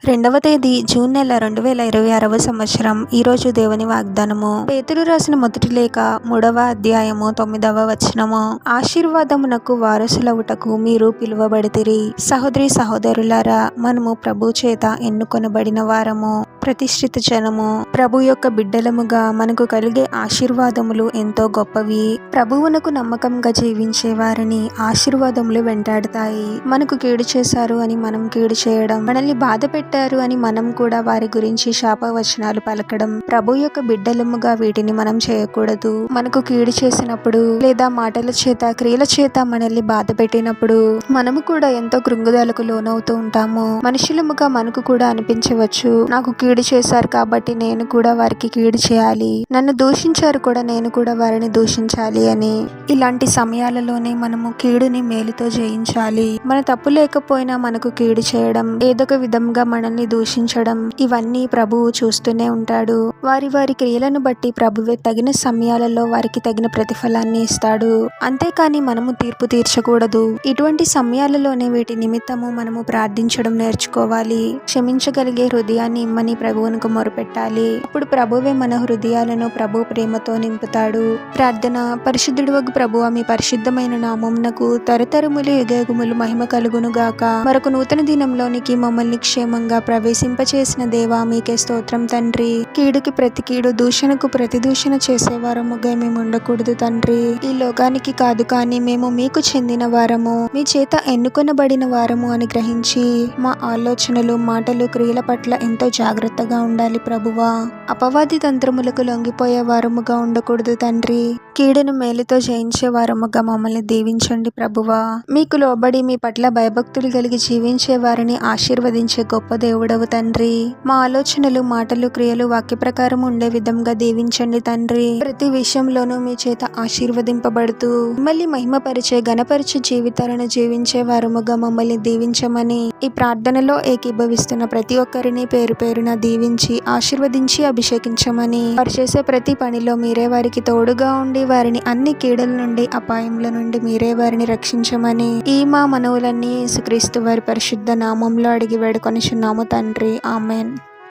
రెండవ తేదీ జూన్ నెల 2026వ సంవత్సరం. ఈరోజు దేవుని వాగ్దానము. పేతురు రాసిన మొదటి లేఖ 3వ అధ్యాయము 9వ వచనము. ఆశీర్వాదమునకు వారసులవుటకు మీరు పిలువబడితిరి. సహోదరి సహోదరులారా, మనము ప్రభు చేత ఎన్నుకొనబడిన వారము, ప్రతిష్ఠిత జనము, ప్రభు యొక్క బిడ్డలముగా మనకు కలిగే ఆశీర్వాదములు ఎంతో గొప్పవి. ప్రభువునకు నమ్మకంగా జీవించే వారిని ఆశీర్వాదములు వెంటాడుతాయి. మనకు కీడు చేశారు అని మనం కీడు చేయడం, మనల్ని బాధ పెట్టారు అని మనం కూడా వారి గురించి శాపవచనాలు పలకడం, ప్రభు యొక్క బిడ్డలముగా వీటిని మనం చేయకూడదు. మనకు కీడు చేసినప్పుడు లేదా మాటల చేత క్రియల చేత మనల్ని బాధ పెట్టినప్పుడు మనము కూడా ఎంతో కృంగుదలకు లోనవుతూ ఉంటాము. మనుషులముగా మనకు కూడా అనిపించవచ్చు, నాకు కీడు చేశారు కాబట్టి నేను కూడా వారికి కీడు చేయాలి, నన్ను దూషించారు కూడా నేను కూడా వారిని దూషించాలి అని. ఇలాంటి సమయాలలోనే మనము కీడుని మేలుతో జయించాలి. మన తప్పు లేకపోయినా మనకు కీడు చేయడం, ఏదొక విధంగా మనల్ని దూషించడం, ఇవన్నీ ప్రభువు చూస్తూనే ఉంటాడు. వారి వారి క్రియలను బట్టి ప్రభువే తగిన సమయాలలో వారికి తగిన ప్రతిఫలాన్ని ఇస్తాడు. అంతేకాని మనము తీర్పు తీర్చకూడదు. ఇటువంటి సమయాలలోనే వీటి నిమిత్తము మనము ప్రార్థించడం నేర్చుకోవాలి. క్షమించగలిగే హృదయాన్ని ఇమ్మని ప్రభువునకు మొరపెట్టాలి. అప్పుడు ప్రభువే మన హృదయాలను ప్రభు ప్రేమతో నింపుతాడు. ప్రార్థన. పరిశుద్ధుడవగు ప్రభువా, మీ పరిశుద్ధమైన నామమునకు తరతరములు యుగయుగములు మహిమ కలుగును గాక. మరొక నూతన దినంలోనికి మమ్మల్ని క్షేమంగా ప్రవేశింపచేసిన దేవా, మీకే స్తోత్రం తండ్రి. కీడుకి ప్రతి కీడు, దూషణకు ప్రతి దూషణ చేసేవారముగా మేము ఉండకూడదు తండ్రి. ఈ లోకానికి కాదు కానీ మేము మీకు చెందిన వారము, మీ చేత ఎన్నుకొనబడిన వారము అని గ్రహించి మా ఆలోచనలు, మాటలు, క్రియల పట్ల ఎంతో జాగ్రత్తగా ఉండాలి ప్రభువా. అపవాది తంత్రములకు లొంగిపోయే వారముగా ఉండకూడదు తండ్రి. కీడును మేలుతో జయించే వారముగా మమ్మల్ని దీవించండి ప్రభువా. మీకు లోబడి మీ పట్ల భయభక్తులు కలిగి జీవించే వారిని ఆశీర్వదించే గొప్ప దేవుడవు తండ్రి. మా ఆలోచనలు, మాటలు, క్రియలు వాక్య ప్రకారం ఉండే విధంగా దీవించండి తండ్రి. ప్రతి విషయంలోనూ మీ చేత ఆశీర్వదింపబడుతూ మిమ్మల్ని మహిమపరిచే, గణపరిచే జీవితాలను జీవించే వారముగా మమ్మల్ని దీవించమని ఈ ప్రార్థనలో ఏకీభవిస్తున్న ప్రతి ఒక్కరిని పేరు పేరున దీవించి ఆశీర్వదించి అభిషేకించమని, వారు చేసే ప్రతి పనిలో మీరే వారికి తోడుగా ఉండి వారిని అన్ని కీడుల నుండి, అపాయముల నుండి మీరే వారిని రక్షించమని ఈ మా మనవులన్నీ యేసుక్రీస్తు వారి పరిశుద్ధ నామంలో అడిగి వేడుకొనుచున్నాము తండ్రి. ఆమెన్.